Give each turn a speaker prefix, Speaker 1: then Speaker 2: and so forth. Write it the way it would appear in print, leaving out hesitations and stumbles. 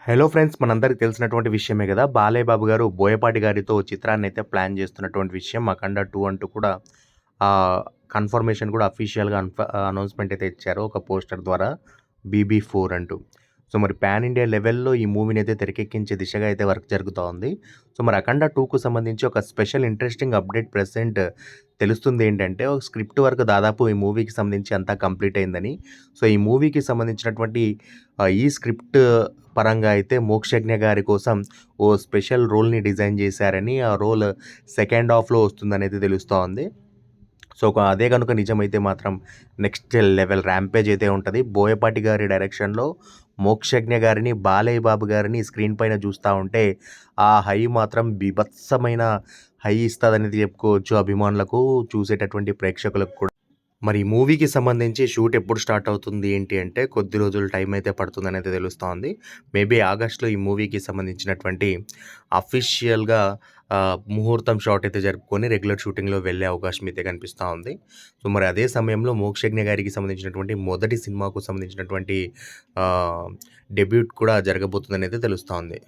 Speaker 1: Hello friends! మనందరికి తెలిసినటువంటి విషయమే గదా! బాలయ్య బాబు గారు బోయపాటి గారితో చిత్రాన్నయితే ప్లాన్ జేస్తున్నటువంటి విషయం. 'అఖండ 2' అంటూ కూడా ఆహ్, కన్ఫర్మేషన్ కూడా అఫీషియల్‌గా అనౌన్స్‌మెంట్ అయితే ఇచ్చారు. ఒక పోస్టర్ ద్వారా 'బీబీ4' అంటూ. సో, మరి పాన్ ఇండియా లెవెల్‌లో ఈ మూవీనైతే తెరకెక్కించే దిశగా అయితే వర్క్ జరుగుతా ఉంది. సో, మరి 'అఖండ 2'కు సంబంధించి ఒక స్పెషల్ ఇంట్రెస్టింగ్ అప్డేట్ ప్రెజెంట్ తెలుస్తుందేంటంటే, ఒక స్క్రిప్ట్ వర్క్ దాదాపు ఈ మూవీకి సంబంధించి అంతా కంప్లీట్ అయిందని. సో, ఈ మూవీకి సంబంధించినటువంటి ఈ స్క్రిప్ట్ పరంగా అయితే 'మోక్షజ్ఞ' గారి కోసం ఓ స్పెషల్ రోల్‌ని డిజైన్ జేశారని, ఆ రోల్ సెకండ్ హాఫ్‌లో వస్తుందనైతే తెలుస్తా ఉంది. సో, అదే గనుక నిజమైతే మాత్రం నెక్స్ట్ లెవెల్ ర్యాంపేజ్ అయితే ఉంటది. బోయపాటి గారి డైరెక్షన్‌లో 'మోక్షజ్ఞ' గారిని, బాలయ్య బాబు గారిని స్క్రీన్ పైన చూస్తా ఉంటే, ఆ హై మాత్రం బీభత్సమైన హై ఇస్తదనేది చెప్పుకోవచ్చు అభిమానులకు, చూసేటటువంటి ప్రేక్షకులకు కూడా. మరి ఈ మూవీకి సంబంధించి షూట్ ఎప్పుడు స్టార్ట్ అవుతుంది ఏంటి అంటే, కొద్ది రోజులు టైం అయితే పడుతుందనైతే తెలుస్తా ఉంది. మేబీ ఆగస్ట్‌లో ఈ మూవీకి సంబంధించినటువంటి అఫీషియల్‌గా ముహూర్తం షాట్ అయితే జరుపుకొని రెగ్యులర్ షూటింగ్‌లో వెళ్ళే అవకాశం అయితే కనిపిస్తా ఉంది. సో, మరి అదే సమయంలో 'మోక్షజ్ఞ' గారికి సంబంధించినటువంటి మొదటి సినిమాకు సంబంధించినటువంటి ఆహ్, డెబ్యూట్ కూడా జరగబోతుందనైతే తెలుస్తా ఉంది.